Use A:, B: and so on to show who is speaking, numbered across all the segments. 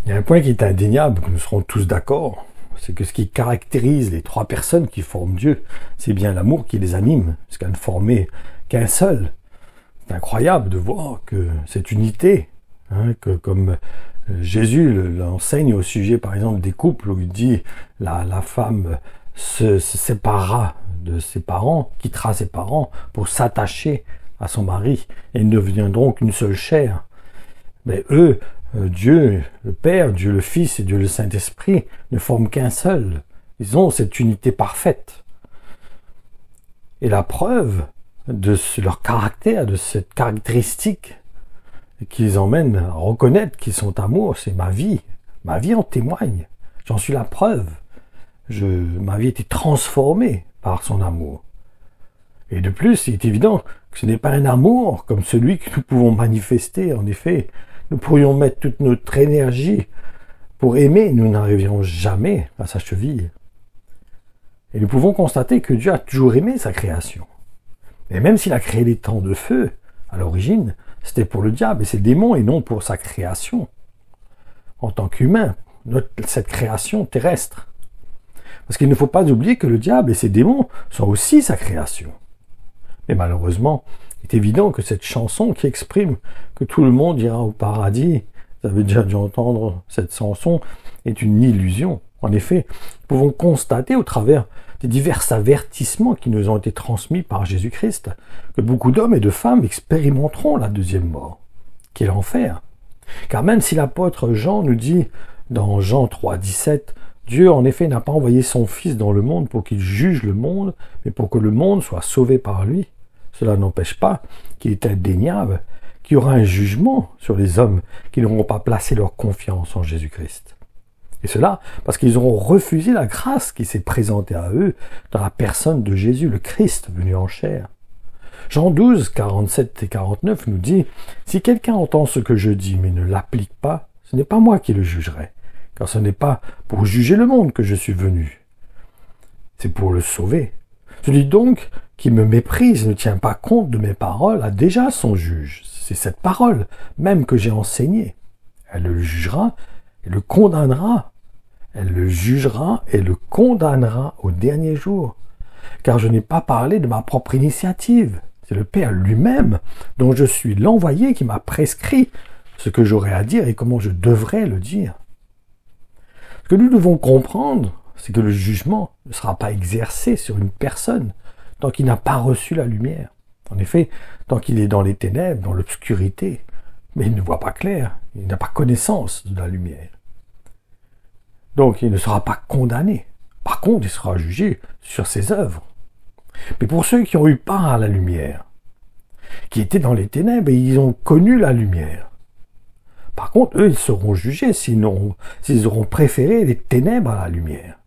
A: Il y a un point qui est indéniable, que nous serons tous d'accord, c'est que ce qui caractérise les trois personnes qui forment Dieu, c'est bien l'amour qui les anime, jusqu'à ne former qu'un seul. C'est incroyable de voir que cette unité, que comme Jésus l'enseigne au sujet, par exemple, des couples, où il dit la femme se séparera de ses parents, quittera ses parents pour s'attacher à son mari, et ils ne deviendront qu'une seule chair. Mais eux, Dieu le Père, Dieu le Fils et Dieu le Saint-Esprit ne forment qu'un seul. Ils ont cette unité parfaite. Et la preuve de leur caractère, de cette caractéristique qui les emmène à reconnaître qu'ils sont amour, c'est ma vie. Ma vie en témoigne. J'en suis la preuve. Ma vie a été transformée par son amour. Et de plus, il est évident que ce n'est pas un amour comme celui que nous pouvons manifester. En effet, nous pourrions mettre toute notre énergie pour aimer, nous n'arriverons jamais à sa cheville. Et nous pouvons constater que Dieu a toujours aimé sa création. Et même s'il a créé les temps de feu, à l'origine, c'était pour le diable et ses démons et non pour sa création. En tant qu'humain, cette création terrestre. Parce qu'il ne faut pas oublier que le diable et ses démons sont aussi sa création. Mais malheureusement, il est évident que cette chanson qui exprime que tout le monde ira au paradis, vous avez déjà dû entendre cette chanson, est une illusion. En effet, nous pouvons constater au travers des divers avertissements qui nous ont été transmis par Jésus-Christ que beaucoup d'hommes et de femmes expérimenteront la deuxième mort, qui est l'enfer. Car même si l'apôtre Jean nous dit dans Jean 3, 17, Dieu en effet n'a pas envoyé son Fils dans le monde pour qu'il juge le monde, mais pour que le monde soit sauvé par lui. Cela n'empêche pas qu'il est indéniable qu'il y aura un jugement sur les hommes qui n'auront pas placé leur confiance en Jésus-Christ. Et cela parce qu'ils auront refusé la grâce qui s'est présentée à eux dans la personne de Jésus, le Christ, venu en chair. Jean 12, 47 et 49 nous dit « Si quelqu'un entend ce que je dis mais ne l'applique pas, ce n'est pas moi qui le jugerai, car ce n'est pas pour juger le monde que je suis venu, c'est pour le sauver. Celui donc qui me méprise, ne tient pas compte de mes paroles, a déjà son juge. C'est cette parole même que j'ai enseignée. Elle le jugera et le condamnera. Elle le jugera et le condamnera au dernier jour. Car je n'ai pas parlé de ma propre initiative. C'est le Père lui-même, dont je suis l'envoyé, qui m'a prescrit ce que j'aurais à dire et comment je devrais le dire. Ce que nous devons comprendre, c'est que le jugement ne sera pas exercé sur une personne tant qu'il n'a pas reçu la lumière. En effet, tant qu'il est dans les ténèbres, dans l'obscurité, mais il ne voit pas clair, il n'a pas connaissance de la lumière. Donc il ne sera pas condamné. Par contre, il sera jugé sur ses œuvres. Mais pour ceux qui ont eu part à la lumière, qui étaient dans les ténèbres et ils ont connu la lumière, par contre, eux, ils seront jugés s'ils auront préféré les ténèbres à la lumière.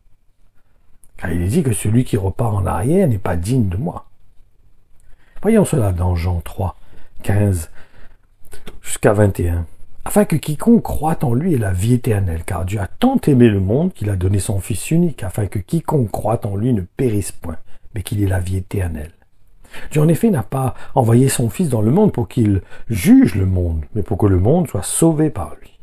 A: Car il est dit que celui qui repart en arrière n'est pas digne de moi. Voyons cela dans Jean 3, 15 jusqu'à 21. Afin que quiconque croit en lui ait la vie éternelle, car Dieu a tant aimé le monde qu'il a donné son Fils unique, afin que quiconque croit en lui ne périsse point, mais qu'il ait la vie éternelle. Dieu en effet n'a pas envoyé son Fils dans le monde pour qu'il juge le monde, mais pour que le monde soit sauvé par lui.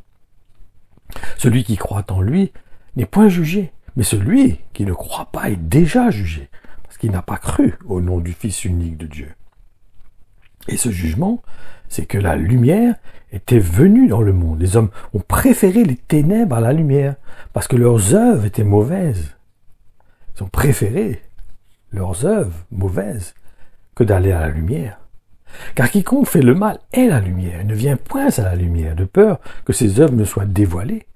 A: Celui qui croit en lui n'est point jugé, mais celui qui ne croit pas est déjà jugé, parce qu'il n'a pas cru au nom du Fils unique de Dieu. Et ce jugement, c'est que la lumière était venue dans le monde. Les hommes ont préféré les ténèbres à la lumière, parce que leurs œuvres étaient mauvaises. Ils ont préféré leurs œuvres mauvaises que d'aller à la lumière. Car quiconque fait le mal est la lumière, et ne vient point à la lumière, de peur que ses œuvres ne soient dévoilées.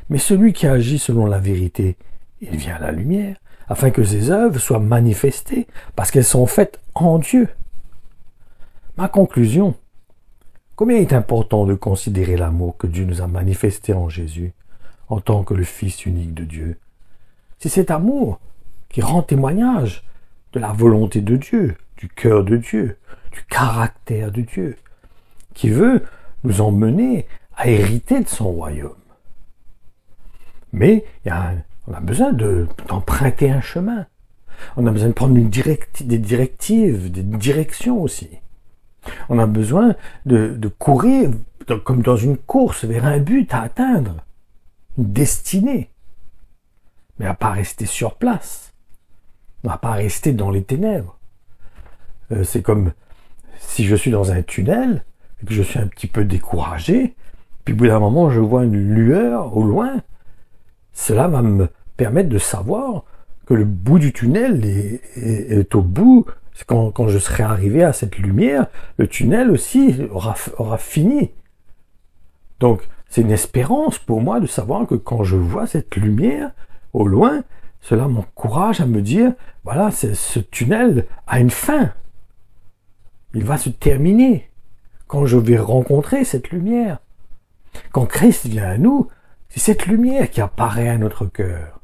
A: Mais celui qui agit selon la vérité, il vient à la lumière, afin que ses œuvres soient manifestées, parce qu'elles sont faites en Dieu. Ma conclusion, combien il est important de considérer l'amour que Dieu nous a manifesté en Jésus, en tant que le Fils unique de Dieu. C'est cet amour qui rend témoignage de la volonté de Dieu, du cœur de Dieu, du caractère de Dieu, qui veut nous emmener à hériter de son royaume. Mais on a besoin d'emprunter un chemin. On a besoin de prendre des directives, des directions aussi. On a besoin de courir comme dans une course vers un but à atteindre. une destinée. Mais à pas rester sur place. À pas rester dans les ténèbres. C'est comme si je suis dans un tunnel, et que je suis un petit peu découragé, puis au bout d'un moment je vois une lueur au loin. Cela va me permettre de savoir que le bout du tunnel est au bout. Quand je serai arrivé à cette lumière, le tunnel aussi aura fini. Donc, c'est une espérance pour moi de savoir que quand je vois cette lumière au loin, cela m'encourage à me dire, voilà, ce tunnel a une fin. Il va se terminer quand je vais rencontrer cette lumière. Quand Christ vient à nous, c'est cette lumière qui apparaît à notre cœur.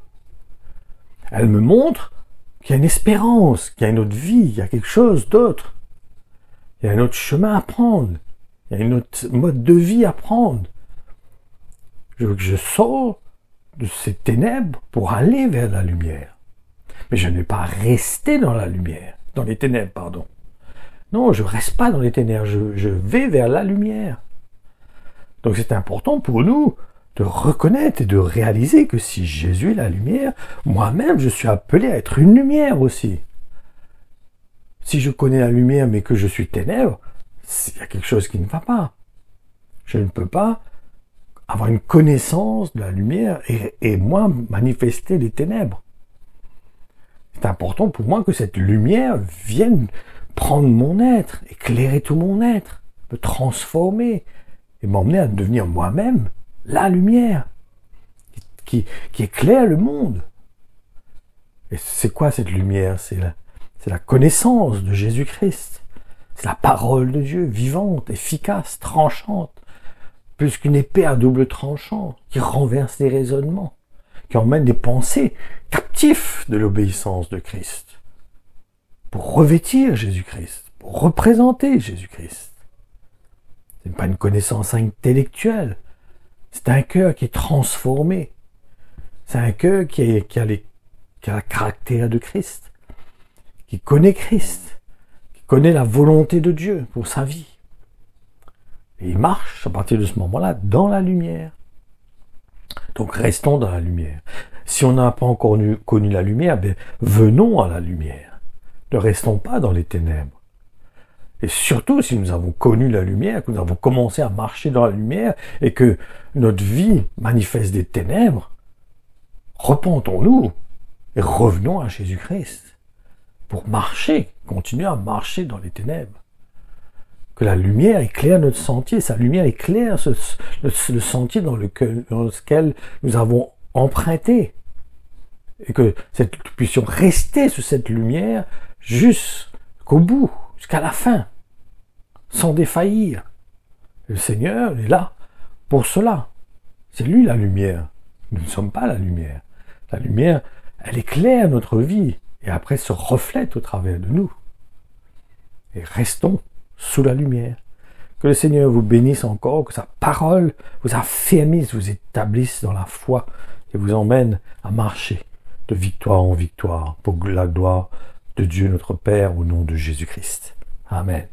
A: Elle me montre qu'il y a une espérance, qu'il y a une autre vie, il y a quelque chose d'autre. Il y a un autre chemin à prendre. Il y a un autre mode de vie à prendre. Je sors de ces ténèbres pour aller vers la lumière. Mais je ne vais pas rester dans la lumière, dans les ténèbres, pardon. Non, je ne reste pas dans les ténèbres, je vais vers la lumière. Donc c'est important pour nous de reconnaître et de réaliser que si Jésus est la lumière, moi-même je suis appelé à être une lumière aussi. Si je connais la lumière mais que je suis ténèbres, il y a quelque chose qui ne va pas. Je ne peux pas avoir une connaissance de la lumière et moi manifester les ténèbres. C'est important pour moi que cette lumière vienne prendre mon être, éclairer tout mon être, me transformer et m'emmener à devenir moi-même la lumière qui éclaire le monde. Et c'est quoi cette lumière? C'est la connaissance de Jésus-Christ. C'est la parole de Dieu, vivante, efficace, tranchante, plus qu'une épée à double tranchant, qui renverse les raisonnements, qui emmène des pensées captifs de l'obéissance de Christ, pour revêtir Jésus-Christ, pour représenter Jésus-Christ. Ce n'est pas une connaissance intellectuelle, c'est un cœur qui est transformé, c'est un cœur qui a le caractère de Christ, qui connaît Christ, qui connaît la volonté de Dieu pour sa vie. Et il marche à partir de ce moment-là dans la lumière. Donc restons dans la lumière. Si on n'a pas encore connu la lumière, venons à la lumière. Ne restons pas dans les ténèbres. Et surtout, si nous avons connu la lumière, que nous avons commencé à marcher dans la lumière, et que notre vie manifeste des ténèbres, repentons-nous et revenons à Jésus-Christ pour marcher, continuer à marcher dans les ténèbres. Que la lumière éclaire notre sentier, sa lumière éclaire le sentier dans lequel nous avons emprunté. Et que nous puissions rester sous cette lumière jusqu'au bout, jusqu'à la fin, sans défaillir. Le Seigneur est là pour cela. C'est lui la lumière. Nous ne sommes pas la lumière. La lumière, elle éclaire notre vie et après se reflète au travers de nous. Et restons sous la lumière. Que le Seigneur vous bénisse encore, que sa parole vous affermisse, vous établisse dans la foi et vous emmène à marcher de victoire en victoire pour la gloire de Dieu notre Père au nom de Jésus-Christ. Amen.